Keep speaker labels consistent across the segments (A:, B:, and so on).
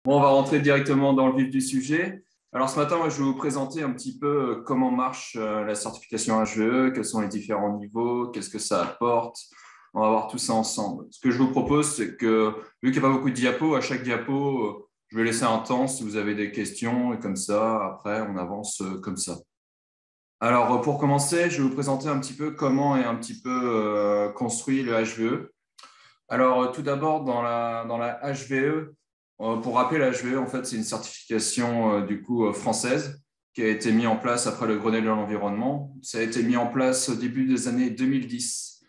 A: Bon, on va rentrer directement dans le vif du sujet. Alors ce matin, moi, je vais vous présenter un petit peu comment marche la certification HVE, quels sont les différents niveaux, qu'est-ce que ça apporte. On va voir tout ça ensemble. Ce que je vous propose, c'est que, vu qu'il n'y a pas beaucoup de diapos, à chaque diapo, je vais laisser un temps si vous avez des questions, et comme ça, après, on avance comme ça. Alors, pour commencer, je vais vous présenter un petit peu comment est un petit peu construit le HVE. Alors, tout d'abord, dans la HVE, pour rappeler, la HVE, en fait, c'est une certification du coup française qui a été mise en place après le Grenelle de l'environnement. Ça a été mis en place au début des années 2010.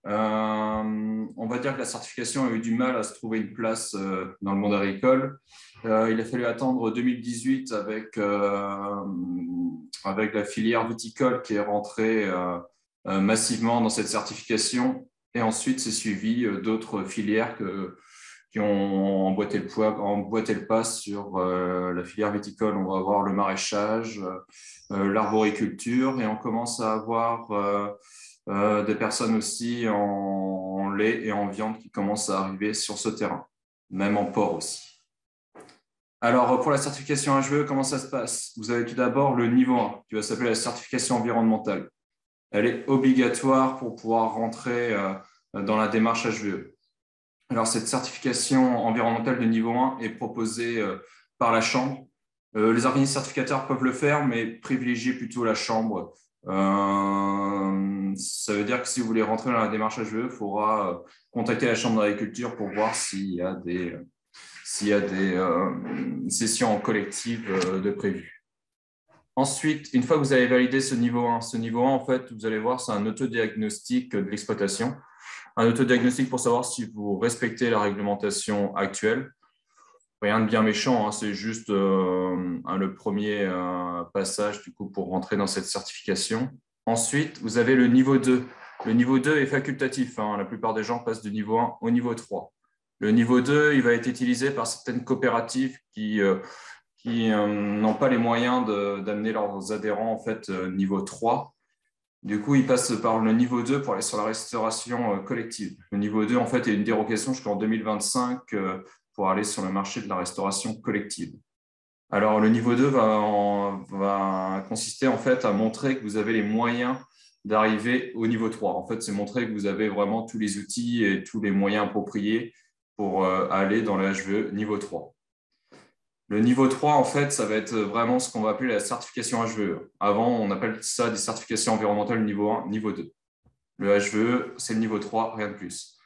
A: On va dire que la certification a eu du mal à se trouver une place dans le monde agricole. Il a fallu attendre 2018 avec la filière viticole qui est rentrée massivement dans cette certification. Et ensuite, c'est suivi d'autres filières qui ont emboîté le pas sur la filière viticole. On va avoir le maraîchage, l'arboriculture, et on commence à avoir des personnes aussi en lait et en viande qui commencent à arriver sur ce terrain, même en porc aussi. Alors, pour la certification HVE, comment ça se passe? Vous avez tout d'abord le niveau 1, qui va s'appeler la certification environnementale. Elle est obligatoire pour pouvoir rentrer dans la démarche HVE. Alors, cette certification environnementale de niveau 1 est proposée par la Chambre. Les organismes certificateurs peuvent le faire, mais privilégiez plutôt la Chambre. Ça veut dire que si vous voulez rentrer dans la démarche HVE, il faudra contacter la Chambre d'agriculture pour voir s'il y a des sessions collectives de prévues. Ensuite, une fois que vous avez validé ce niveau 1, en fait, vous allez voir, c'est un autodiagnostic de l'exploitation. Un autodiagnostic pour savoir si vous respectez la réglementation actuelle. Rien de bien méchant, hein, c'est juste le premier passage du coup, pour rentrer dans cette certification. Ensuite, vous avez le niveau 2. Le niveau 2 est facultatif. Hein, la plupart des gens passent du niveau 1 au niveau 3. Le niveau 2, il va être utilisé par certaines coopératives qui n'ont pas les moyens d'amener leurs adhérents en fait, niveau 3. Du coup, ils passent par le niveau 2 pour aller sur la restauration collective. Le niveau 2, en fait, est une dérogation jusqu'en 2025 pour aller sur le marché de la restauration collective. Alors, le niveau 2 va consister en fait à montrer que vous avez les moyens d'arriver au niveau 3. En fait, c'est montrer que vous avez vraiment tous les outils et tous les moyens appropriés pour aller dans le HVE niveau 3. Le niveau 3, en fait, ça va être vraiment ce qu'on va appeler la certification HVE. Avant, on appelle ça des certifications environnementales niveau 1, niveau 2. Le HVE, c'est le niveau 3, rien de plus.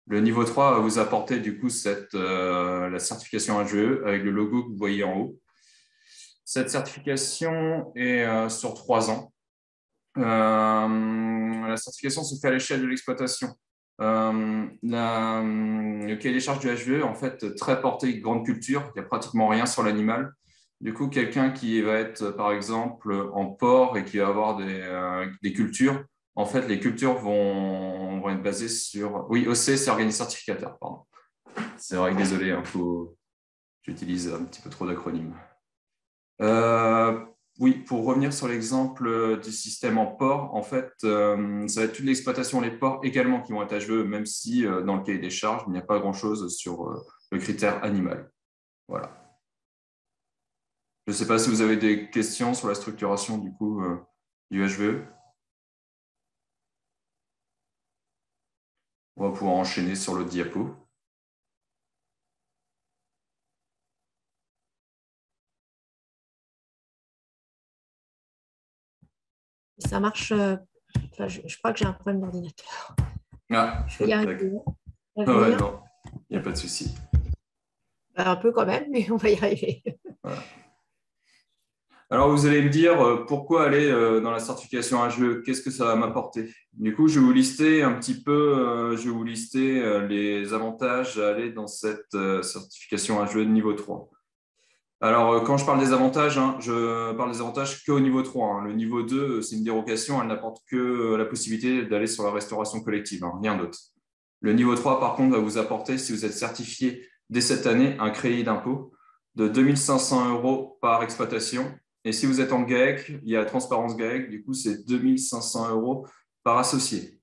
A: Le niveau 3 va vous apporter du coup la certification HVE avec le logo que vous voyez en haut. Cette certification est sur 3 ans. La certification se fait à l'échelle de l'exploitation. Le cahier des charges du HVE, en fait, très porté grande culture, il n'y a pratiquement rien sur l'animal. Du coup, quelqu'un qui va être, par exemple, en porc et qui va avoir des cultures, en fait, les cultures vont être basées sur… Oui, OC, c'est organisme certificateur, pardon. C'est vrai que désolé, hein, j'utilise un petit peu trop d'acronymes. Oui, pour revenir sur l'exemple du système en porc, en fait, ça va être toute l'exploitation des porcs également qui vont être HVE, même si dans le cahier des charges, il n'y a pas grand-chose sur le critère animal. Voilà. Je ne sais pas si vous avez des questions sur la structuration du coup du HVE. On va pouvoir enchaîner sur l'autre diapo.
B: Ça marche. Je crois que j'ai un problème d'ordinateur.
A: Ah,
B: Je vais y arriver.
A: ouais, non, il n'y a pas de souci.
B: Un peu quand même, mais on va y arriver.
A: Voilà. Alors, vous allez me dire pourquoi aller dans la certification HVE, qu'est-ce que ça va m'apporter? Du coup, je vais vous lister un petit peu, les avantages à aller dans cette certification HVE de niveau 3. Alors, quand je parle des avantages, hein, je parle des avantages qu'au niveau 3. Hein. Le niveau 2, c'est une dérogation, elle n'apporte que la possibilité d'aller sur la restauration collective, hein, rien d'autre. Le niveau 3, par contre, va vous apporter, si vous êtes certifié dès cette année, un crédit d'impôt de 2 500 € par exploitation. Et si vous êtes en GAEC, il y a Transparence GAEC, du coup, c'est 2 500 € par associé.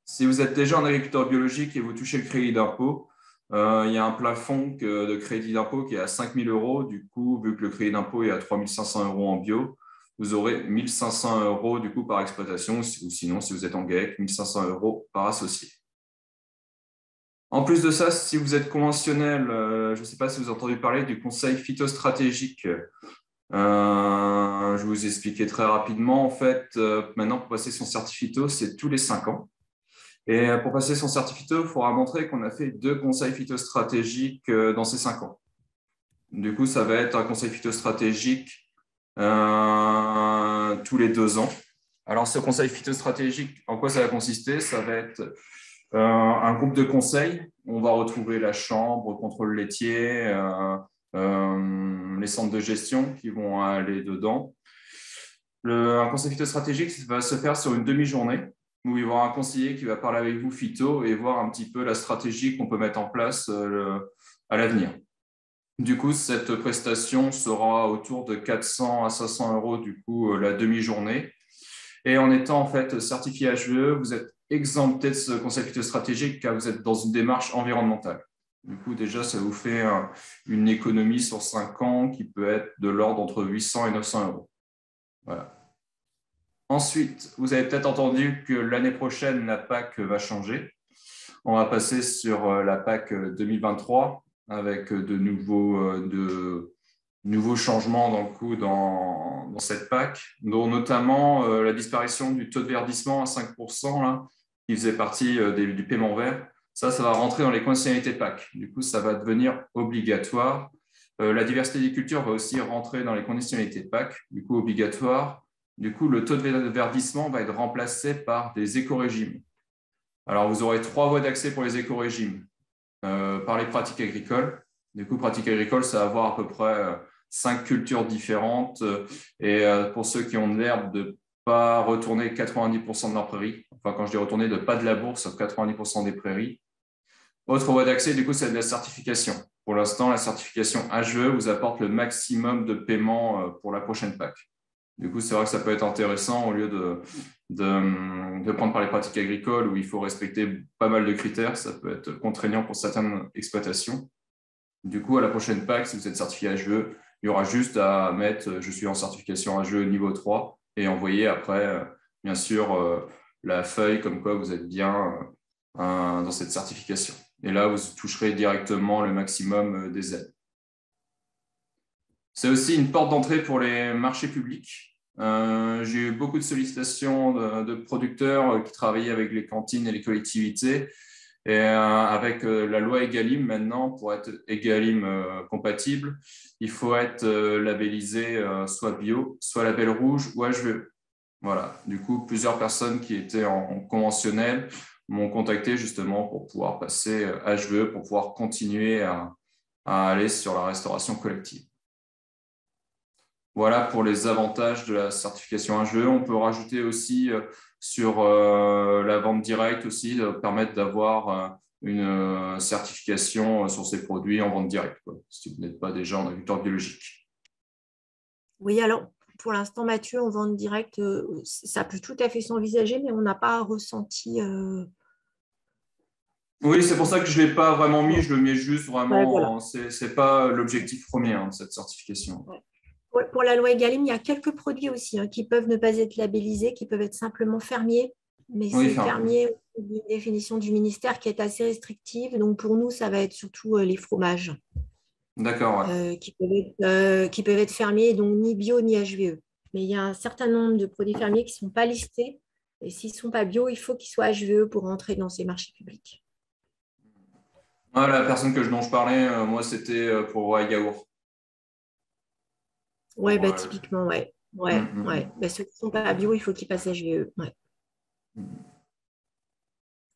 A: Si vous êtes déjà un agriculteur biologique et vous touchez le crédit d'impôt, Il y a un plafond de crédit d'impôt qui est à 5 000 euros. Du coup, vu que le crédit d'impôt est à 3 500 euros en bio, vous aurez 1 500 euros du coup par exploitation, ou sinon, si vous êtes en GAEC, 1 500 euros par associé. En plus de ça, si vous êtes conventionnel, je ne sais pas si vous avez entendu parler du conseil phytostratégique. Je vais vous expliquer très rapidement. En fait, maintenant, pour passer son certificat, c'est tous les 5 ans. Et pour passer son certificat, il faudra montrer qu'on a fait 2 conseils phytostratégiques dans ces 5 ans. Du coup, ça va être un conseil phytostratégique tous les 2 ans. Alors, ce conseil phytostratégique, en quoi ça va consister? Ça va être un groupe de conseils. On va retrouver la chambre, le contrôle laitier, les centres de gestion qui vont aller dedans. Un conseil phytostratégique va se faire sur une demi-journée où il va y avoir un conseiller qui va parler avec vous phyto et voir un petit peu la stratégie qu'on peut mettre en place à l'avenir. Du coup, cette prestation sera autour de 400 à 500 euros du coup la demi-journée. Et en étant en fait certifié HVE, vous êtes exempté de ce conseil phytostratégique car vous êtes dans une démarche environnementale. Du coup, déjà, ça vous fait une économie sur 5 ans qui peut être de l'ordre entre 800 et 900 euros. Voilà. Ensuite, vous avez peut-être entendu que l'année prochaine, la PAC va changer. On va passer sur la PAC 2023 avec de nouveaux changements dans cette PAC, dont notamment la disparition du taux de verdissement à 5%, là, qui faisait partie du paiement vert. Ça va rentrer dans les conditionnalités PAC. Du coup, ça va devenir obligatoire. La diversité des cultures va aussi rentrer dans les conditionnalités PAC, du coup obligatoire. Du coup, le taux de verdissement va être remplacé par des écorégimes. Alors, vous aurez 3 voies d'accès pour les écorégimes. Par les pratiques agricoles. Du coup, pratiques agricoles, ça va avoir à peu près 5 cultures différentes. Et pour ceux qui ont de l'herbe, de ne pas retourner 90% de leur prairie. Enfin, quand je dis retourner, de pas de labour, sauf 90% des prairies. Autre voie d'accès, du coup, c'est de la certification. Pour l'instant, la certification HVE vous apporte le maximum de paiement pour la prochaine PAC. Du coup, c'est vrai que ça peut être intéressant au lieu de prendre par les pratiques agricoles où il faut respecter pas mal de critères. Ça peut être contraignant pour certaines exploitations. Du coup, à la prochaine PAC, si vous êtes certifié HVE, il y aura juste à mettre « Je suis en certification HVE niveau 3 » et envoyer après, bien sûr, la feuille comme quoi vous êtes bien dans cette certification. Et là, vous toucherez directement le maximum des aides. C'est aussi une porte d'entrée pour les marchés publics. J'ai eu beaucoup de sollicitations de producteurs qui travaillaient avec les cantines et les collectivités. Et avec la loi Egalim maintenant, pour être Egalim compatible, il faut être labellisé soit bio, soit label rouge ou HVE. Voilà. Du coup, plusieurs personnes qui étaient en conventionnel m'ont contacté justement pour pouvoir passer HVE, pour pouvoir continuer à aller sur la restauration collective. Voilà pour les avantages de la certification HVE. On peut rajouter aussi sur la vente directe aussi, permettre d'avoir une certification sur ces produits en vente directe, quoi, si vous n'êtes pas déjà en agriculture biologique.
B: Oui, alors pour l'instant, Mathieu, en vente directe, ça peut tout à fait s'envisager, mais on n'a pas ressenti.
A: Oui, c'est pour ça que je ne l'ai pas vraiment mis, je le mets juste
B: Ouais, voilà.
A: vraiment, ce n'est pas l'objectif premier de cette certification.
B: Ouais. Pour la loi Egalim, il y a quelques produits aussi qui peuvent ne pas être labellisés, qui peuvent être simplement fermiers, mais
A: Oui,
B: c'est fermier une définition du ministère qui est assez restrictive. Donc pour nous, ça va être surtout les fromages
A: d'accord, ouais.
B: qui peuvent être fermiers, donc ni bio ni HVE. Mais il y a un certain nombre de produits fermiers qui ne sont pas listés. Et s'ils ne sont pas bio, il faut qu'ils soient HVE pour entrer dans ces marchés publics.
A: Ouais, la personne dont je parlais, moi, c'était pour yaourt.
B: Ouais, bah, typiquement, ouais. Ouais, ouais. Bah, ceux qui ne sont pas bio, il faut qu'ils passent HVE. Ouais.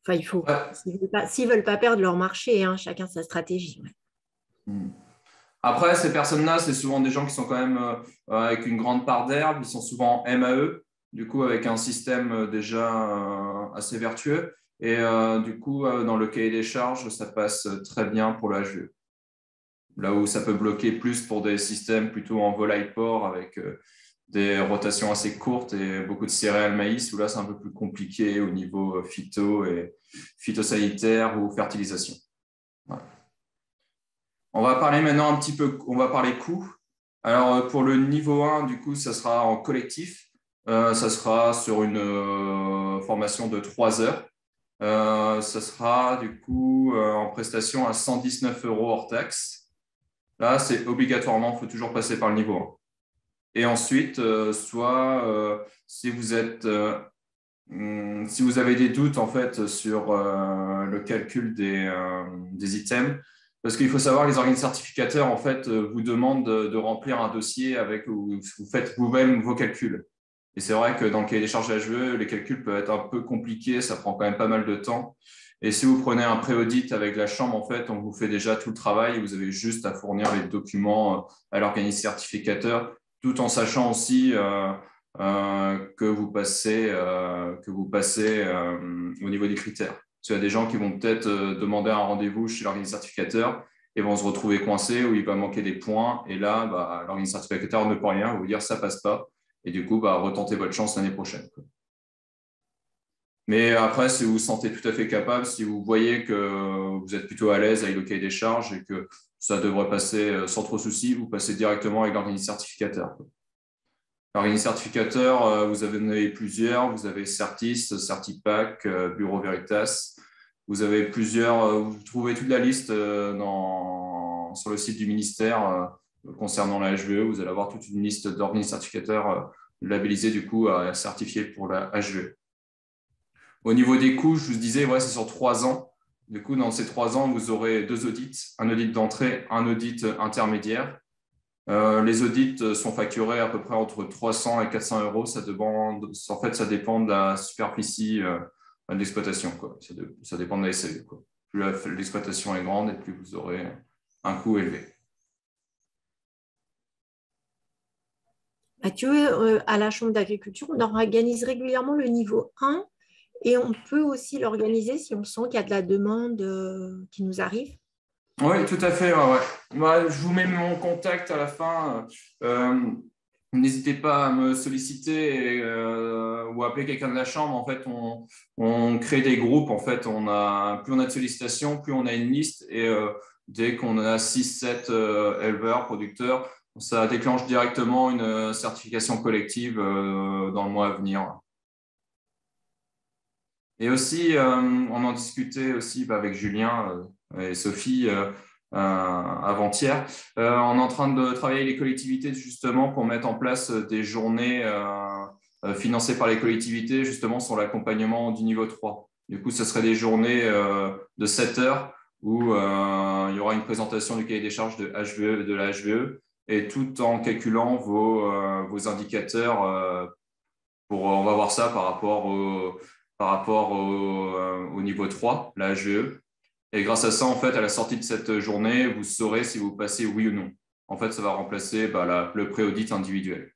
B: Enfin, il faut.
A: Ouais.
B: S'ils ne veulent pas perdre leur marché, chacun sa stratégie. Ouais.
A: Après, ces personnes-là, c'est souvent des gens qui sont quand même avec une grande part d'herbe, ils sont souvent en MAE, du coup avec un système déjà assez vertueux. Et du coup, dans le cahier des charges, ça passe très bien pour le HVE. Là où ça peut bloquer plus pour des systèmes plutôt en volaille-porc avec des rotations assez courtes et beaucoup de céréales maïs, où là, c'est un peu plus compliqué au niveau phyto et phytosanitaire ou fertilisation. Ouais. On va parler maintenant un petit peu, on va parler coûts. Alors, pour le niveau 1, du coup, ça sera en collectif. Ça sera sur une formation de 3 heures. Ça sera du coup en prestation à 119 € hors taxe. Là, c'est obligatoirement, il faut toujours passer par le niveau 1. Et ensuite, si vous êtes, si vous avez des doutes en fait sur le calcul des items, parce qu'il faut savoir que les organismes certificateurs en fait vous demandent de remplir un dossier avec où vous faites vous-même vos calculs. Et c'est vrai que dans le cahier des charges HVE, les calculs peuvent être un peu compliqués, ça prend quand même pas mal de temps. Et si vous prenez un pré-audit avec la chambre, en fait, on vous fait déjà tout le travail et vous avez juste à fournir les documents à l'organisme certificateur, tout en sachant aussi que vous passez au niveau des critères. Parce qu'il y a des gens qui vont peut-être demander un rendez-vous chez l'organisme certificateur et vont se retrouver coincés ou il va manquer des points. Et là, l'organisme certificateur ne peut rien, vous dire ça passe pas. Et du coup, retentez votre chance l'année prochaine. Mais après, si vous vous sentez tout à fait capable, si vous voyez que vous êtes plutôt à l'aise avec le cahier des charges et que ça devrait passer sans trop souci, vous passez directement avec l'organisme certificateur. L'organisme certificateur, vous avez plusieurs. Vous avez Certis, Certipack, Bureau Veritas. Vous avez plusieurs. Vous trouvez toute la liste sur le site du ministère concernant la HVE. Vous allez avoir toute une liste d'organismes certificateurs labellisés du coup à certifier pour la HVE. Au niveau des coûts, je vous disais, ouais, c'est sur 3 ans. Du coup, dans ces 3 ans, vous aurez 2 audits, un audit d'entrée, un audit intermédiaire. Les audits sont facturés à peu près entre 300 et 400 €. Ça dépend de la superficie de l'exploitation. Ça dépend de la SAU. Plus l'exploitation est grande et plus vous aurez un coût élevé.
B: Mathieu, à la Chambre d'agriculture, on organise régulièrement le niveau 1 et on peut aussi l'organiser si on sent qu'il y a de la demande qui nous arrive.
A: Oui, tout à fait. Ouais. Je vous mets mon contact à la fin. N'hésitez pas à me solliciter ou appeler quelqu'un de la chambre. En fait, on crée des groupes. En fait, plus on a de sollicitations, plus on a une liste. Et dès qu'on a 6-7 éleveurs, producteurs, ça déclenche directement une certification collective dans le mois à venir. Et aussi, on en discutait aussi avec Julien et Sophie avant-hier. On est en train de travailler avec les collectivités justement pour mettre en place des journées financées par les collectivités justement sur l'accompagnement du niveau 3. Du coup, ce serait des journées de 7 heures où il y aura une présentation du cahier des charges de la HVE et tout en calculant vos indicateurs. On va voir ça par rapport au niveau 3, la HVE. Et grâce à ça, en fait, à la sortie de cette journée, vous saurez si vous passez oui ou non. En fait, ça va remplacer le pré-audit individuel.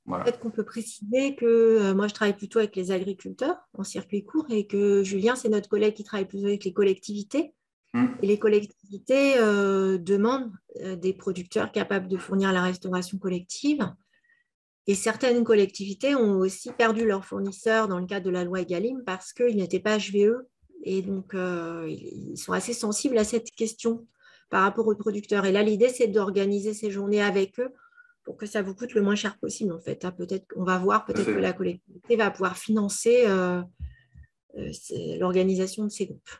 A: Voilà.
B: Peut-être qu'on peut préciser que moi, je travaille plutôt avec les agriculteurs en circuit court et que Julien, c'est notre collègue qui travaille plutôt avec les collectivités. Et les collectivités demandent des producteurs capables de fournir la restauration collective. Et certaines collectivités ont aussi perdu leurs fournisseurs dans le cadre de la loi Egalim parce qu'ils n'étaient pas HVE. Et donc, ils sont assez sensibles à cette question par rapport aux producteurs. Et là, l'idée, c'est d'organiser ces journées avec eux pour que ça vous coûte le moins cher possible, en fait. Peut-être qu'on va voir, peut-être que la collectivité va pouvoir financer l'organisation de ces groupes,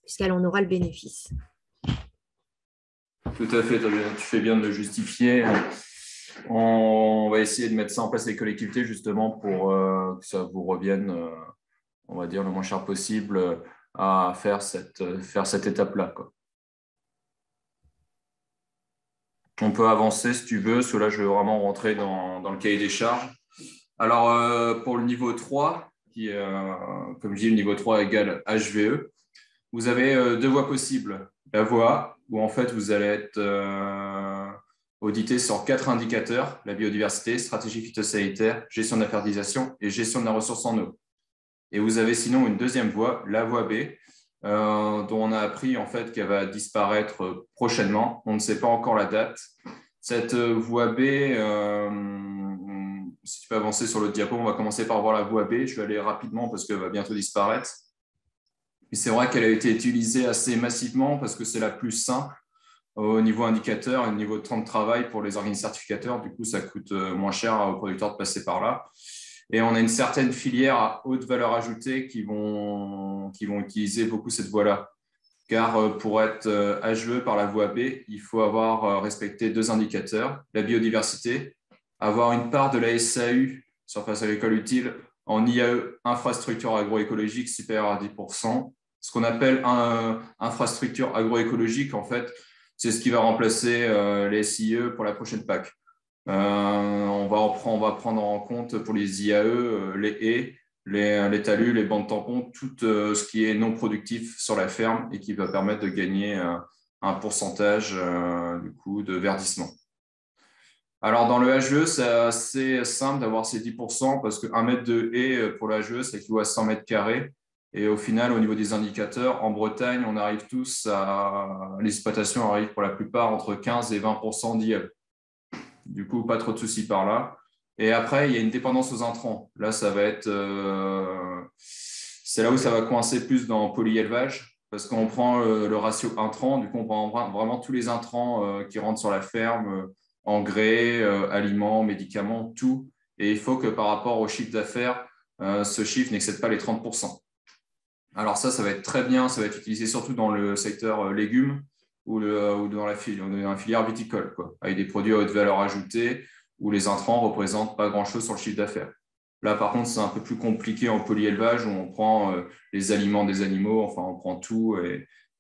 B: puisqu'elle en aura le bénéfice.
A: Tout à fait, tu fais bien de le justifier. On va essayer de mettre ça en place avec les collectivités justement pour que ça vous revienne, on va dire, le moins cher possible à faire cette étape-là. On peut avancer si tu veux, parce que là, je vais vraiment rentrer dans le cahier des charges. Alors, pour le niveau 3, qui est, comme je dis, le niveau 3 égale HVE, vous avez 2 voies possibles. La voie où, en fait, vous allez être audité sur 4 indicateurs, la biodiversité, stratégie phytosanitaire, gestion de la fertilisation et gestion de la ressource en eau. Et vous avez sinon une deuxième voie, la voie B, dont on a appris en fait qu'elle va disparaître prochainement. On ne sait pas encore la date. Cette voie B, si tu peux avancer sur le diapo, on va commencer par voir la voie B. Je vais aller rapidement parce qu'elle va bientôt disparaître. Et c'est vrai qu'elle a été utilisée assez massivement parce que c'est la plus simple au niveau indicateur et au niveau de temps de travail pour les organismes certificateurs. Du coup, ça coûte moins cher aux producteurs de passer par là. Et on a une certaine filière à haute valeur ajoutée qui vont utiliser beaucoup cette voie-là. Car pour être HVE par la voie B, il faut avoir respecté 2 indicateurs, la biodiversité, avoir une part de la SAU, surface agricole utile, en IAE, infrastructure agroécologique supérieure à 10%. Ce qu'on appelle infrastructure agroécologique, en fait, c'est ce qui va remplacer les SIE pour la prochaine PAC. On va prendre en compte pour les IAE, les haies, les talus, les bancs de tampons, tout ce qui est non productif sur la ferme et qui va permettre de gagner un pourcentage du coup, de verdissement. Alors, dans le HVE, c'est assez simple d'avoir ces 10% parce qu'un mètre de haie pour le HVE, ça équivaut à 100 mètres carrés. Et au final, au niveau des indicateurs, en Bretagne, on arrive tous à… L'exploitation arrive pour la plupart entre 15 et 20% d'IA. Du coup, pas trop de soucis par là. Et après, il y a une dépendance aux intrants. Là, ça va être… c'est là où ça va coincer plus dans polyélevage parce qu'on prend le ratio intrant. Du coup, on prend vraiment tous les intrants qui rentrent sur la ferme, engrais, aliments, médicaments, tout. Et il faut que par rapport au chiffre d'affaires, ce chiffre n'excède pas les 30%. Alors ça va être très bien. Ça va être utilisé surtout dans le secteur légumes ou dans la filière viticole, quoi, avec des produits à haute valeur ajoutée où les intrants ne représentent pas grand-chose sur le chiffre d'affaires. Là, par contre, c'est un peu plus compliqué en polyélevage où on prend les aliments des animaux, enfin, on prend tout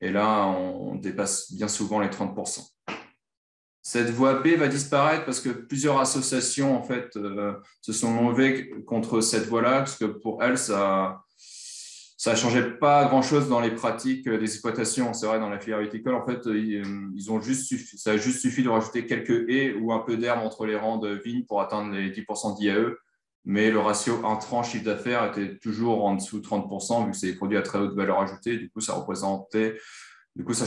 A: et là, on dépasse bien souvent les 30%. Cette voie B va disparaître parce que plusieurs associations en fait, se sont levées contre cette voie-là parce que pour elles, ça ne changeait pas grand-chose dans les pratiques des exploitations. C'est vrai, dans la filière viticole, en fait, ça a juste suffi de rajouter quelques haies ou un peu d'herbe entre les rangs de vignes pour atteindre les 10% d'IAE. Mais le ratio intrant chiffre d'affaires était toujours en dessous de 30%, vu que c'est des produits à très haute valeur ajoutée. Du coup, ça ne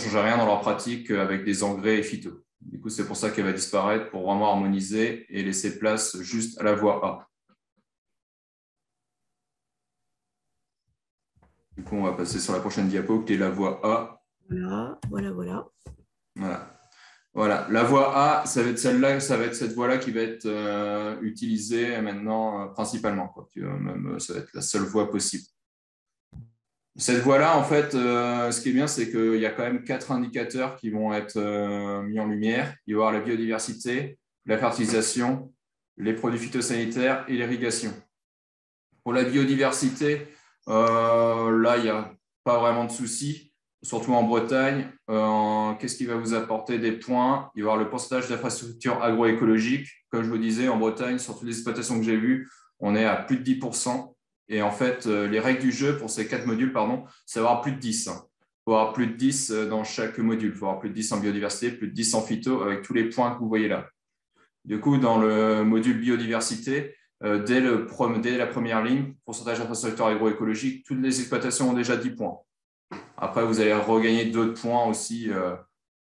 A: changeait rien dans leur pratique avec des engrais et phyto. Du coup, c'est pour ça qu'elle va disparaître pour vraiment harmoniser et laisser place juste à la voie A. Du coup, on va passer sur la prochaine diapo qui est la voie A.
B: Voilà.
A: Voilà. La voie A, ça va être celle-là, ça va être cette voie-là qui va être utilisée maintenant principalement, quoi. Même, ça va être la seule voie possible. Cette voie-là, en fait, ce qui est bien, c'est qu'il y a quand même 4 indicateurs qui vont être mis en lumière. Il va y avoir la biodiversité, la fertilisation, les produits phytosanitaires et l'irrigation. Pour la biodiversité, là, il n'y a pas vraiment de soucis, surtout en Bretagne. Qu'est-ce qui va vous apporter des points? Il va y avoir le pourcentage d'infrastructures agroécologiques. Comme je vous disais, en Bretagne, sur toutes les exploitations que j'ai vues, on est à plus de 10%. Et en fait, les règles du jeu pour ces 4 modules, c'est avoir plus de 10. Il faut avoir plus de 10 dans chaque module. Il faut avoir plus de 10 en biodiversité, plus de 10 en phyto, avec tous les points que vous voyez là. Du coup, dans le module biodiversité, dès la première ligne, pourcentage d'infrastructure agroécologique, toutes les exploitations ont déjà 10 points. Après, vous allez regagner d'autres points aussi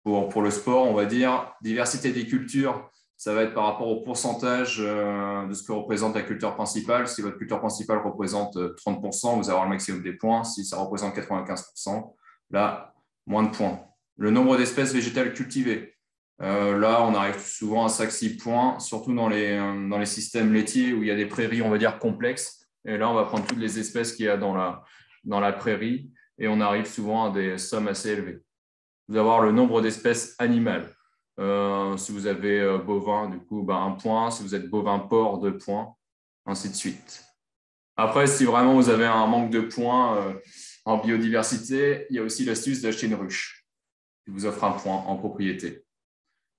A: pour le sport, on va dire. Diversité des cultures, ça va être par rapport au pourcentage de ce que représente la culture principale. Si votre culture principale représente 30%, vous allez avoir le maximum des points. Si ça représente 95%, là, moins de points. Le nombre d'espèces végétales cultivées. Là, on arrive souvent à 5-6 points, surtout dans les systèmes laitiers où il y a des prairies, on va dire, complexes. Et là, on va prendre toutes les espèces qu'il y a dans la prairie et on arrive souvent à des sommes assez élevées. Vous allez avoir le nombre d'espèces animales. Si vous avez bovin, du coup, 1 point. Si vous êtes bovin-porc, 2 points, ainsi de suite. Après, si vraiment vous avez un manque de points en biodiversité, il y a aussi l'astuce d'acheter une ruche qui vous offre 1 point en propriété.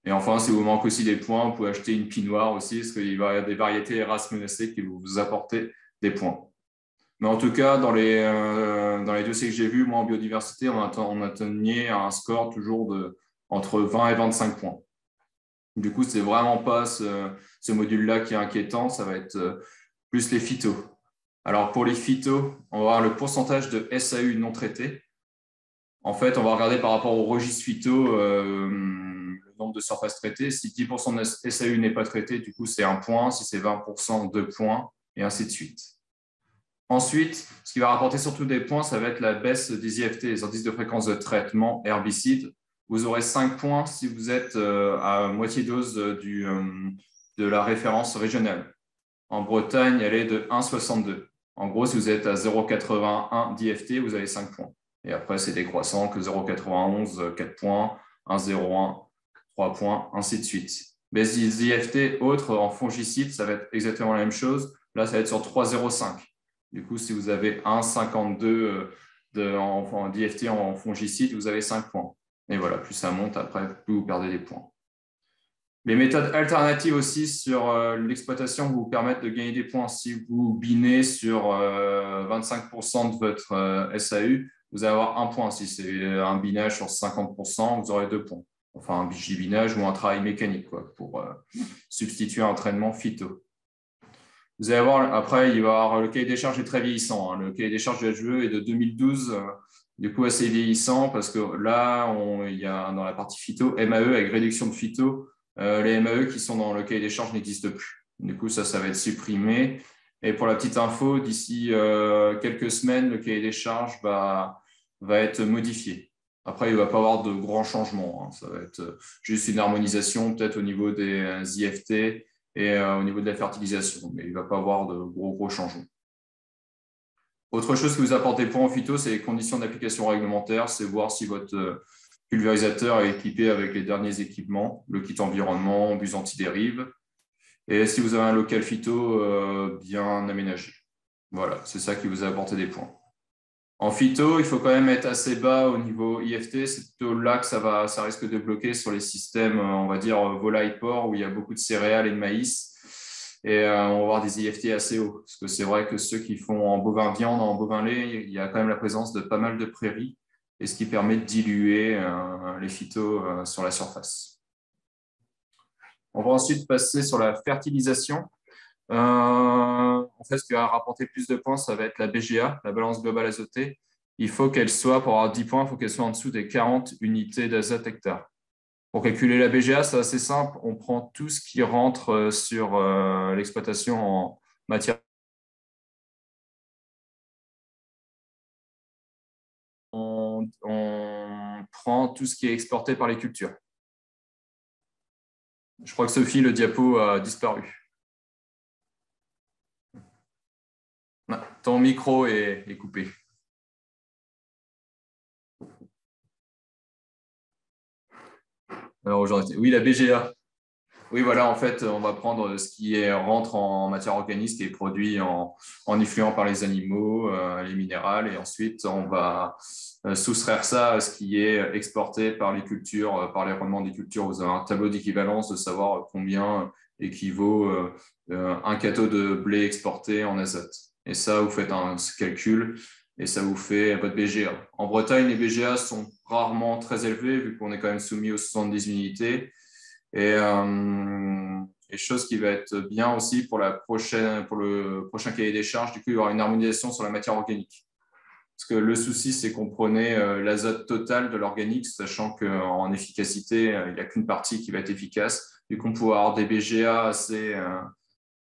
A: Et enfin, si vous manquez aussi des points, vous pouvez acheter une pinoire aussi, parce qu'il va y avoir des variétés races menacées qui vont vous apporter des points. Mais en tout cas, dans les dossiers que j'ai vus, moi, en biodiversité, on atteignait un score toujours entre 20 et 25 points. Du coup, ce n'est vraiment pas ce module-là qui est inquiétant, ça va être plus les phytos. Alors, pour les phytos, on va avoir le pourcentage de SAU non traité. En fait, on va regarder par rapport au registre phyto le nombre de surfaces traitées. Si 10% de SAU n'est pas traité, du coup, c'est 1 point. Si c'est 20%, 2 points, et ainsi de suite. Ensuite, ce qui va rapporter surtout des points, ça va être la baisse des IFT, les indices de fréquence de traitement herbicide. Vous aurez 5 points si vous êtes à moitié dose de la référence régionale. En Bretagne, elle est de 1,62. En gros, si vous êtes à 0,81 d'IFT, vous avez 5 points. Et après, c'est décroissant que 0,91, 4 points, 1,01, 3 points, ainsi de suite. Mais les IFT autres en fongicide, ça va être exactement la même chose. Là, ça va être sur 3,05. Du coup, si vous avez 1,52 d'IFT en fongicide, vous avez 5 points. Et voilà, plus ça monte, après, plus vous perdez des points. Les méthodes alternatives aussi sur l'exploitation vous permettent de gagner des points. Si vous binez sur 25% de votre SAU, vous allez avoir 1 point. Si c'est un binage sur 50%, vous aurez 2 points. Enfin, un binage ou un travail mécanique quoi, pour substituer un entraînement phyto. Vous allez voir, après, il va y avoir le cahier des charges est très vieillissant. Hein. Le cahier des charges de HVE est de 2012, du coup assez vieillissant parce que là, il y a dans la partie phyto, MAE avec réduction de phyto, les MAE qui sont dans le cahier des charges n'existent plus. Du coup, ça va être supprimé. Et pour la petite info, d'ici quelques semaines, le cahier des charges va être modifié. Après, il ne va pas y avoir de grands changements. Hein. Ça va être juste une harmonisation peut-être au niveau des IFT et au niveau de la fertilisation, mais il ne va pas y avoir de gros changements. Autre chose que vous apportez pour en phyto, c'est les conditions d'application réglementaires, c'est voir si votre pulvérisateur est équipé avec les derniers équipements, le kit environnement, bus anti-dérive, et si vous avez un local phyto bien aménagé. Voilà, c'est ça qui vous a apporté des points. En phyto, il faut quand même être assez bas au niveau IFT. C'est plutôt là que ça risque de bloquer sur les systèmes, on va dire, volaille-porc, où il y a beaucoup de céréales et de maïs. Et on va avoir des IFT assez hauts. Parce que c'est vrai que ceux qui font en bovin viande, en bovin lait, il y a quand même la présence de pas mal de prairies, et ce qui permet de diluer les phytos sur la surface. On va ensuite passer sur la fertilisation. En fait, ce qui va rapporter plus de points, ça va être la BGA, la balance globale azotée. Il faut qu'elle soit, pour avoir 10 points, il faut qu'elle soit en dessous des 40 unités d'azote hectare. Pour calculer la BGA, c'est assez simple. On prend tout ce qui rentre sur l'exploitation en matière. On prend tout ce qui est exporté par les cultures. Je crois que Sophie, le diapo a disparu. Ton micro est coupé. Alors aujourd'hui, oui, la BGA. Oui, voilà, en fait, on va prendre ce qui rentre en matière organique, ce qui est produit en effluent par les animaux, les minérales, et ensuite, on va soustraire ça à ce qui est exporté par les cultures, par les rendements des cultures. Vous avez un tableau d'équivalence de savoir combien équivaut un cathode de blé exporté en azote. Et ça, vous faites un calcul et ça vous fait votre BGA. En Bretagne, les BGA sont rarement très élevés vu qu'on est quand même soumis aux 70 unités. Et chose qui va être bien aussi pour le prochain cahier des charges, du coup, il y aura une harmonisation sur la matière organique. Parce que le souci, c'est qu'on prenait l'azote total de l'organique, sachant qu'en efficacité, il n'y a qu'une partie qui va être efficace. Du coup, on peut avoir des BGA assez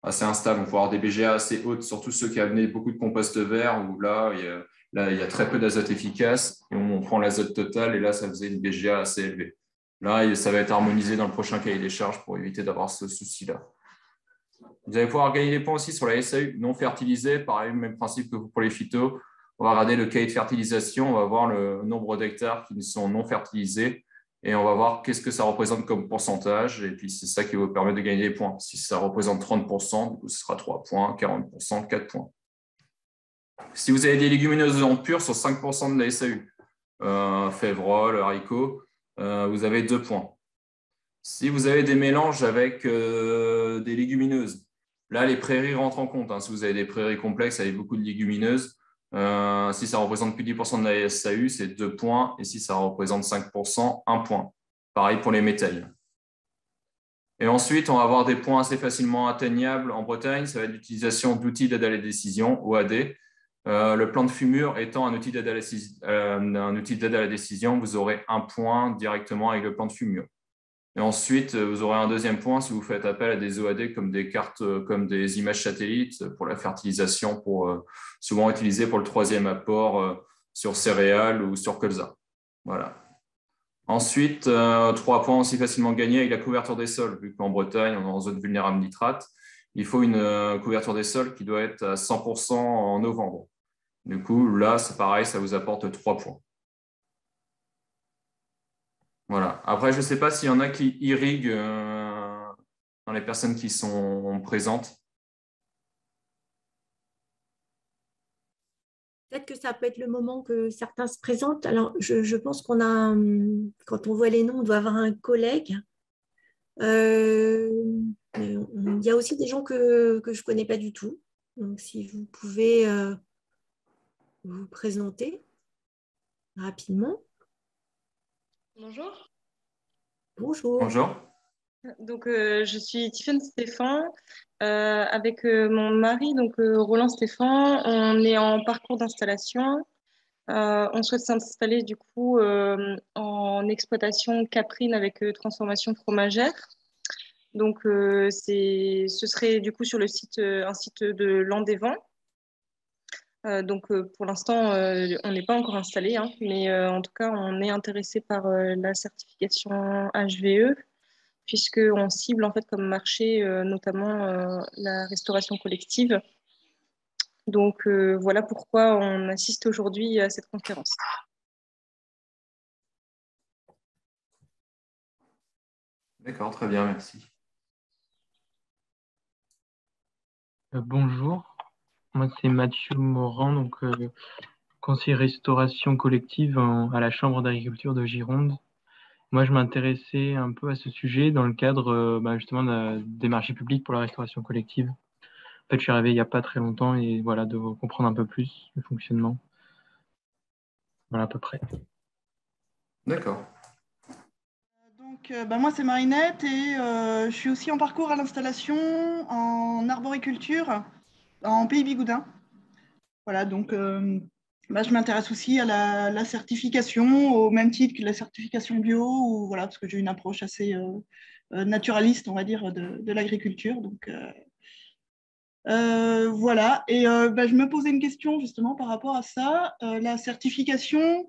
A: instables, on peut avoir des BGA assez hautes, surtout ceux qui amenaient beaucoup de compost vert, où là, il y a très peu d'azote efficace, et on prend l'azote total, et là, ça faisait une BGA assez élevée. Là, ça va être harmonisé dans le prochain cahier des charges pour éviter d'avoir ce souci-là. Vous allez pouvoir gagner des points aussi sur la SAU non fertilisée. Pareil, même principe que pour les phytos. On va regarder le cahier de fertilisation. On va voir le nombre d'hectares qui sont non fertilisés. Et on va voir qu'est-ce que ça représente comme pourcentage. Et puis, c'est ça qui va vous permettre de gagner des points. Si ça représente 30%, du coup, ce sera 3 points. 40%, 4 points. Si vous avez des légumineuses en pur sur 5% de la SAU, févrole, haricots, vous avez 2 points. Si vous avez des mélanges avec des légumineuses, là, les prairies rentrent en compte. Hein. Si vous avez des prairies complexes avec beaucoup de légumineuses, si ça représente plus de 10% de la SAU, c'est 2 points. Et si ça représente 5%, 1 point. Pareil pour les métailles. Et ensuite, on va avoir des points assez facilement atteignables en Bretagne. Ça va être l'utilisation d'outils d'aide à la décision, OAD. Le plan de fumure étant un outil d'aide à la décision, vous aurez 1 point directement avec le plan de fumure. Et ensuite, vous aurez un deuxième point si vous faites appel à des OAD comme des cartes, comme des images satellites pour la fertilisation, souvent utilisées pour le troisième apport sur céréales ou sur colza. Voilà. Ensuite, 3 points aussi facilement gagnés avec la couverture des sols. Vu qu'en Bretagne, on est en zone vulnérable nitrate, il faut une couverture des sols qui doit être à 100% en novembre. Du coup, là, c'est pareil, ça vous apporte 3 points. Voilà. Après, je ne sais pas s'il y en a qui irriguent dans les personnes qui sont présentes.
B: Peut-être que ça peut être le moment que certains se présentent. Alors, je pense qu'on a, quand on voit les noms, on doit avoir un collègue. Il y a aussi des gens que je ne connais pas du tout. Donc, si vous pouvez vous présenter rapidement.
C: Bonjour.
B: Bonjour.
A: Bonjour.
C: Donc, je suis Tiffaine Stéphan avec mon mari, donc Roland Stéphan. On est en parcours d'installation. On souhaite s'installer du coup en exploitation caprine avec transformation fromagère. Donc, ce serait du coup sur le site, un site de Landévent. Donc, pour l'instant, on n'est pas encore installé, hein, mais en tout cas, on est intéressé par la certification HVE, puisqu'on cible en fait comme marché notamment la restauration collective. Donc, voilà pourquoi on assiste aujourd'hui à cette conférence.
A: D'accord, très bien, merci.
D: Bonjour, moi c'est Mathieu Morand, donc conseiller restauration collective à la Chambre d'agriculture de Gironde. Moi, je m'intéressais un peu à ce sujet dans le cadre justement des marchés publics pour la restauration collective. En fait, je suis arrivé il n'y a pas très longtemps et voilà, de comprendre un peu plus le fonctionnement. Voilà à peu près.
A: D'accord.
E: Donc, moi, c'est Marinette et je suis aussi en parcours à l'installation en arboriculture en Pays Bigoudin. Voilà, donc je m'intéresse aussi à la certification au même titre que la certification bio, ou, voilà, parce que j'ai une approche assez naturaliste, on va dire, de l'agriculture. Donc, voilà, et je me posais une question justement par rapport à ça. La certification,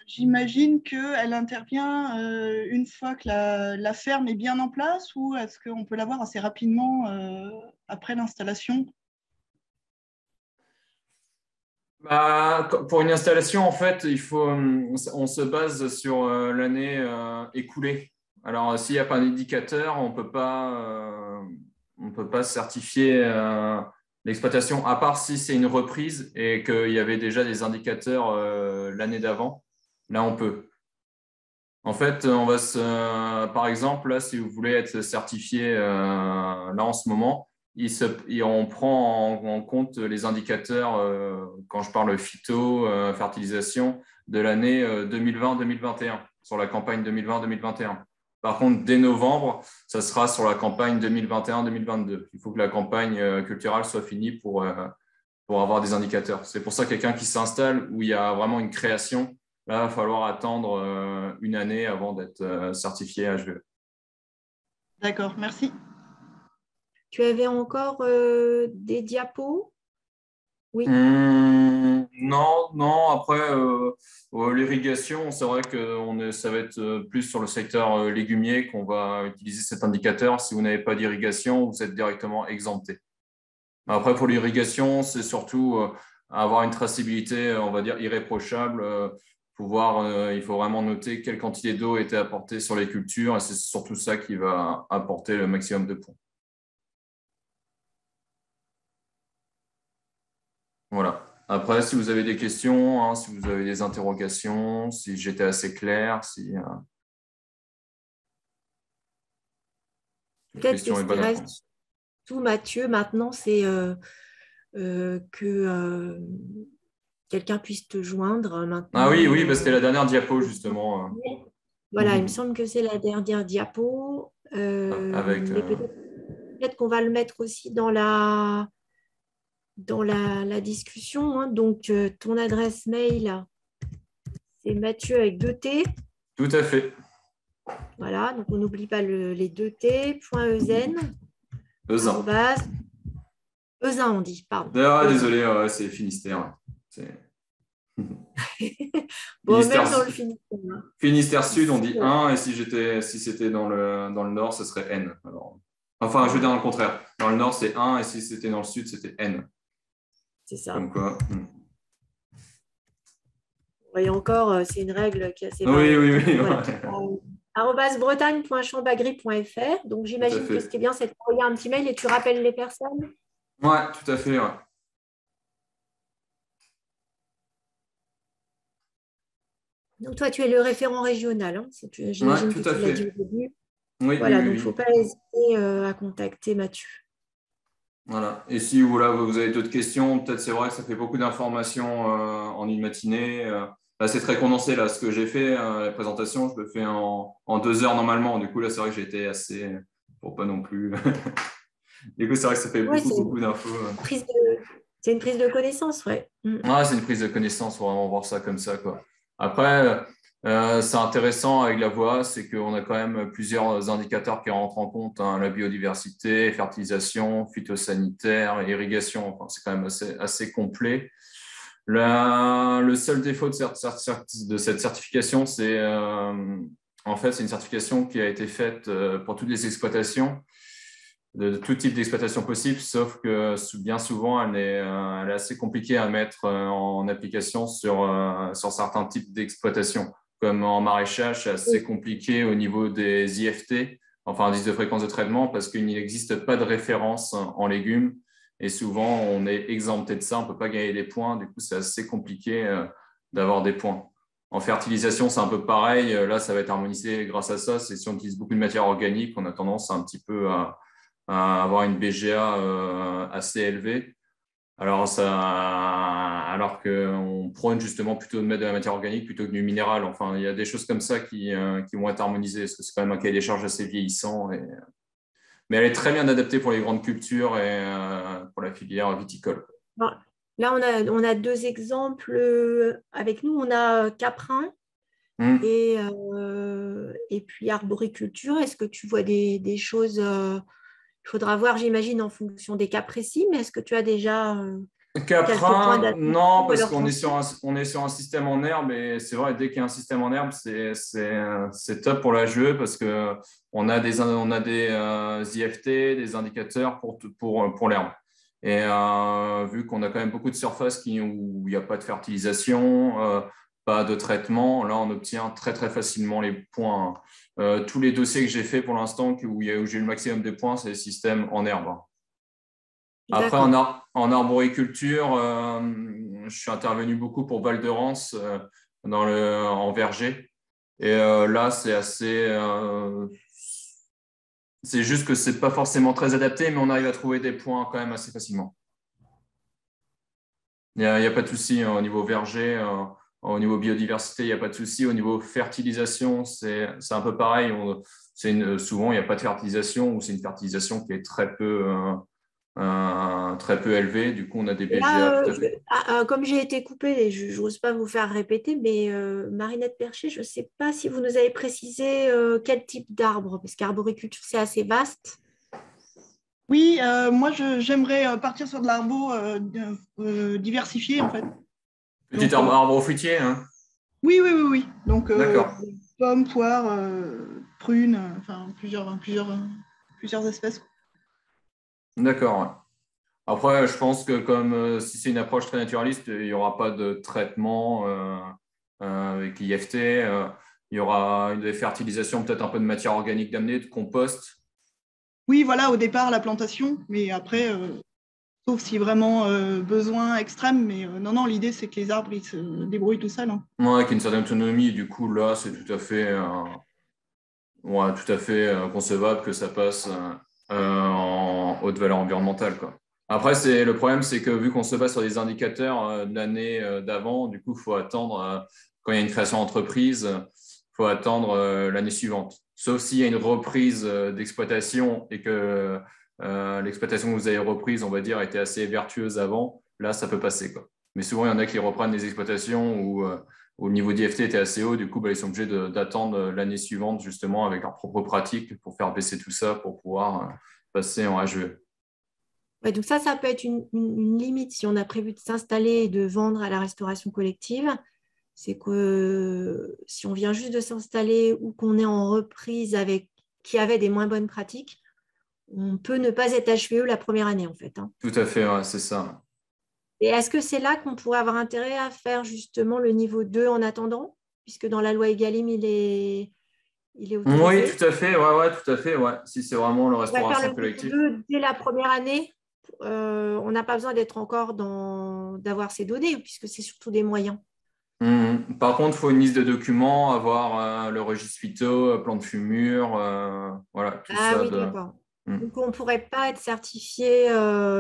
E: j'imagine qu'elle intervient une fois que la ferme est bien en place, ou est-ce qu'on peut l'avoir assez rapidement après l'installation?
A: Pour une installation, en fait, on se base sur l'année écoulée. Alors, s'il n'y a pas un indicateur, on ne peut pas certifier l'exploitation, à part si c'est une reprise et qu'il y avait déjà des indicateurs l'année d'avant. Là, on peut. En fait, par exemple, là, si vous voulez être certifié là en ce moment, on prend en compte les indicateurs, quand je parle phyto, fertilisation, de l'année 2020-2021, sur la campagne 2020-2021. Par contre, dès novembre, ça sera sur la campagne 2021-2022. Il faut que la campagne culturelle soit finie pour avoir des indicateurs. C'est pour ça que quelqu'un qui s'installe, où il y a vraiment une création, là, il va falloir attendre une année avant d'être certifié HVE.
E: D'accord, merci.
B: Tu avais encore des diapos? Oui.
A: Non. Après, l'irrigation, c'est vrai que ça va être plus sur le secteur légumier qu'on va utiliser cet indicateur. Si vous n'avez pas d'irrigation, vous êtes directement exempté. Après, pour l'irrigation, c'est surtout avoir une traçabilité, on va dire, irréprochable. Il faut vraiment noter quelle quantité d'eau a été apportée sur les cultures, et c'est surtout ça qui va apporter le maximum de points. Voilà. Après, si vous avez des questions, hein, si vous avez des interrogations, si j'étais assez clair,
B: Peut-être que ce qui reste tout, Mathieu, maintenant, c'est que quelqu'un puisse te joindre maintenant.
A: Ah oui, c'était la dernière diapo, justement.
B: Voilà, il me semble que c'est la dernière diapo. Peut-être qu'on va le mettre aussi dans la discussion. Hein. Donc, ton adresse mail, c'est Mathieu avec 2 T.
A: Tout à fait.
B: Voilà, donc on n'oublie pas les deux T, .eusen.
A: Eusin.
B: Eusin, on dit, pardon.
A: Désolé, c'est Finistère.
B: Bon,
A: Finistère,
B: même dans le Finistère.
A: Finistère Sud, on dit 1, et si c'était dans le Nord, ce serait N. Alors, enfin, je veux dire dans le contraire. Dans le Nord, c'est 1, et si c'était dans le Sud, c'était N.
B: C'est ça.
A: Comme quoi.
B: Et encore, c'est une règle qui est assez
A: Oui.
B: Voilà. @bretagne.chambagri.fr. Donc, j'imagine que ce qui est bien, c'est de envoyer un petit mail et tu rappelles les personnes.
A: Oui, tout à fait. Ouais.
B: Donc, toi, tu es le référent régional. Hein, j'imagine que tu l'as dit au début.
A: Oui,
B: voilà, donc il ne faut pas hésiter à contacter Mathieu.
A: Voilà. Et si vous avez d'autres questions, peut-être c'est vrai que ça fait beaucoup d'informations en une matinée. Là, c'est très condensé. Là, ce que j'ai fait, la présentation, je le fais en 2 heures normalement. Du coup, là, c'est vrai que j'ai été assez, pour pas non plus. Du coup, c'est vrai que ça fait beaucoup d'infos.
B: C'est une prise de connaissance, ouais.
A: Ouais, c'est une prise de connaissance, faut vraiment voir ça comme ça, quoi. Après, c'est intéressant avec la voie, c'est qu'on a quand même plusieurs indicateurs qui rentrent en compte, hein, la biodiversité, fertilisation, phytosanitaire, irrigation. Enfin, c'est quand même assez complet. Le seul défaut de cette certification, c'est en fait, c'est une certification qui a été faite pour toutes les exploitations, de tout type d'exploitation possible, sauf que bien souvent, elle est assez compliquée à mettre en application sur certains types d'exploitation. Comme en maraîchage, c'est assez compliqué au niveau des IFT, enfin indice de fréquence de traitement, parce qu'il n'existe pas de référence en légumes. Et souvent, on est exempté de ça, on ne peut pas gagner des points. Du coup, c'est assez compliqué d'avoir des points. En fertilisation, c'est un peu pareil. Là, ça va être harmonisé grâce à ça. C'est si on utilise beaucoup de matière organique, on a tendance un petit peu à avoir une BGA assez élevée. Alors qu'on prône justement plutôt de mettre de la matière organique plutôt que du minéral. Enfin, il y a des choses comme ça qui vont être harmonisées, parce que c'est quand même un cahier des charges assez vieillissant. Mais elle est très bien adaptée pour les grandes cultures et pour la filière viticole.
B: Bon, là, on a 2 exemples avec nous. On a Caprin et puis arboriculture. Est-ce que tu vois des choses il faudra voir, j'imagine, en fonction des cas précis, mais est-ce que tu as déjà
A: Caprin, non, parce qu'on est sur un système en herbe, et c'est vrai, dès qu'il y a un système en herbe, c'est top pour la GE, parce qu'on a des IFT, des indicateurs pour l'herbe. Et vu qu'on a quand même beaucoup de surfaces où il n'y a pas de fertilisation, pas de traitement, là, on obtient très, très facilement les points. Tous les dossiers que j'ai faits pour l'instant, où j'ai eu le maximum de points, c'est les systèmes en herbe. Après, en arboriculture, je suis intervenu beaucoup pour Val de Rance en verger. Et là, c'est c'est juste que ce n'est pas forcément très adapté, mais on arrive à trouver des points quand même assez facilement. Il n'y a pas de souci au niveau verger. Au niveau biodiversité, il n'y a pas de souci. Au niveau fertilisation, c'est un peu pareil. Souvent, il n'y a pas de fertilisation, ou c'est une fertilisation qui est très peu élevée. Du coup, on a des BGA tout à fait.
B: Comme j'ai été coupée, je n'ose pas vous faire répéter, mais Marinette Percher, je ne sais pas si vous nous avez précisé quel type d'arbre, parce qu'arboriculture, c'est assez vaste.
E: Oui, moi, j'aimerais partir sur de l'arbo diversifié, en fait.
A: Petit arbre fruitier, hein?
E: Oui. Donc, pommes, poires, prunes, enfin, plusieurs espèces.
A: D'accord. Après, je pense que comme si c'est une approche très naturaliste, il n'y aura pas de traitement avec l'IFT. Il y aura des fertilisations, peut-être un peu de matière organique d'amener, de compost.
E: Oui, voilà, au départ, la plantation, mais après, sauf si vraiment besoin extrême. Mais non, l'idée, c'est que les arbres, ils se débrouillent tout seuls. Hein.
A: Ouais, avec une certaine autonomie. Du coup, là, c'est tout à fait concevable que ça passe en haute valeur environnementale, quoi. Après, le problème, c'est que vu qu'on se base sur des indicateurs de l'année d'avant, du coup, il faut attendre, quand il y a une création d'entreprise, il faut attendre l'année suivante. Sauf s'il y a une reprise d'exploitation et que l'exploitation que vous avez reprise, on va dire, était assez vertueuse avant, là, ça peut passer, quoi. Mais souvent, il y en a qui reprennent des exploitations où au niveau d'IFT était assez haut. Du coup, ils sont obligés d'attendre l'année suivante, justement, avec leurs propres pratiques pour faire baisser tout ça pour pouvoir passer en HE.
B: Ouais, donc ça peut être une limite si on a prévu de s'installer et de vendre à la restauration collective. C'est que si on vient juste de s'installer ou qu'on est en reprise qui avait des moins bonnes pratiques, on peut ne pas être HVE la première année, en fait.
A: Tout à fait, ouais, c'est ça.
B: Et est-ce que c'est là qu'on pourrait avoir intérêt à faire justement le niveau 2 en attendant, puisque dans la loi Egalim, il est autorisé?
A: Oui, tout à fait, tout à fait, ouais. Si c'est vraiment le restauration collective.
B: Dès la première année, on n'a pas besoin d'être encore d'avoir ces données, puisque c'est surtout des moyens.
A: Par contre, il faut une liste de documents, avoir le registre phyto, plan de fumure, voilà, tout ça.
B: Oui, d'accord. Donc, on ne pourrait pas être certifié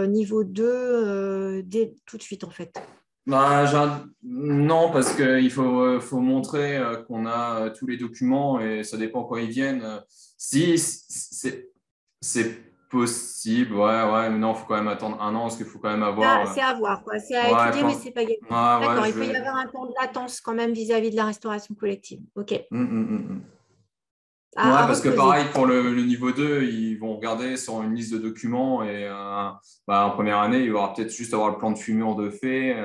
B: niveau 2 tout de suite, en fait.
A: Non, parce qu'il faut montrer qu'on a tous les documents et ça dépend quand ils viennent. Si c'est possible, ouais, mais non, il faut quand même attendre un an parce qu'il faut quand même avoir.
B: C'est à voir, quoi. C'est à étudier, mais ce n'est pas gagné. D'accord, il peut y avoir un temps de latence quand même vis-à-vis de la restauration collective. OK.
A: Parce que pareil, pour le niveau 2, ils vont regarder sur une liste de documents et en première année, il y aura peut-être juste avoir le plan de fumure de fait.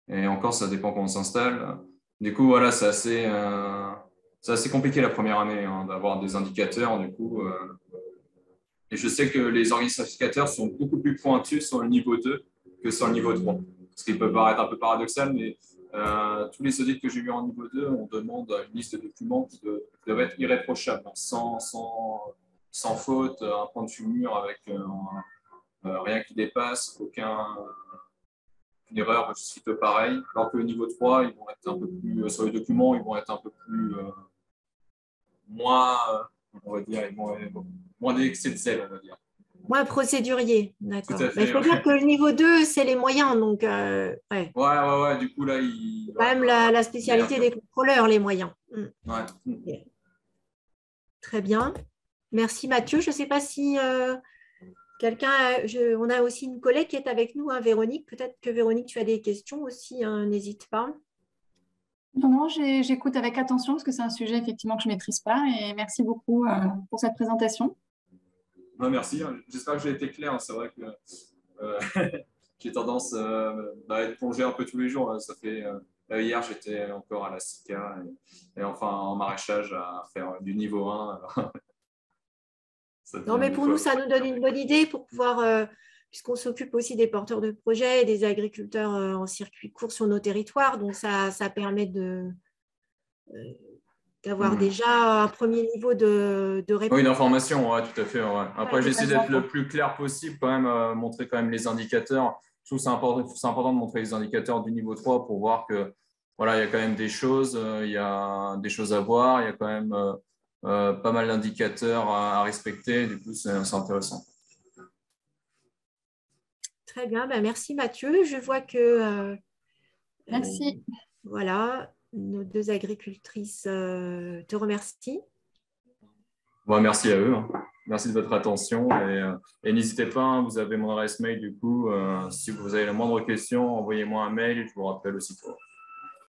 A: Et encore, ça dépend quand on s'installe. Du coup, voilà, c'est assez compliqué la première année d'avoir des indicateurs. Du coup, et je sais que les organismes certificateurs sont beaucoup plus pointus sur le niveau 2 que sur le niveau 3. Ce qui peut paraître un peu paradoxal, mais tous les audits que j'ai vus en niveau 2, on demande une liste de documents qui doivent être irréprochables, sans faute, un point de fumure avec rien qui dépasse, aucune erreur juste pareil. Alors que le niveau 3, ils vont être un peu plus, sur les documents, ils vont être un peu plus moins, on va dire, moins d'excès de zèle, on va dire.
B: Moins procédurier, d'accord.
A: Tout à fait.
B: Il faut dire que le niveau 2, c'est les moyens. Donc,
A: ouais. Du coup, là,
B: c'est quand même la spécialité des contrôleurs, les moyens.
A: Ouais.
B: Très bien. Merci, Mathieu. Je ne sais pas si on a aussi une collègue qui est avec nous, Véronique. Peut-être que Véronique, tu as des questions aussi, n'hésite pas.
F: Non, j'écoute avec attention parce que c'est un sujet effectivement que je ne maîtrise pas. Et merci beaucoup pour cette présentation.
A: Merci, j'espère que j'ai été clair. C'est vrai que j'ai tendance à être plongé un peu tous les jours. Ça fait, hier, j'étais encore à la SICA et enfin en maraîchage à faire du niveau 1.
B: Non, mais pour nous, ça nous donne une bonne idée pour pouvoir, puisqu'on s'occupe aussi des porteurs de projets et des agriculteurs en circuit court sur nos territoires. Donc, ça permet d'avoir déjà un premier niveau de réponse.
A: Oui, d'information, ouais, tout à fait. Ouais. Après, j'essaie d'être le plus clair possible, quand même, montrer quand même les indicateurs. Je trouve que c'est important de montrer les indicateurs du niveau 3 pour voir que voilà, il y a quand même des choses, il y a des choses à voir, il y a quand même pas mal d'indicateurs à respecter. Du coup, c'est intéressant.
B: Très bien, merci Mathieu. Je vois que
F: merci.
B: Voilà, nos deux agricultrices te remercient.
A: Merci à eux. Merci de votre attention et n'hésitez pas, vous avez mon adresse mail du coup. Si vous avez la moindre question, envoyez-moi un mail et je vous rappelle aussitôt.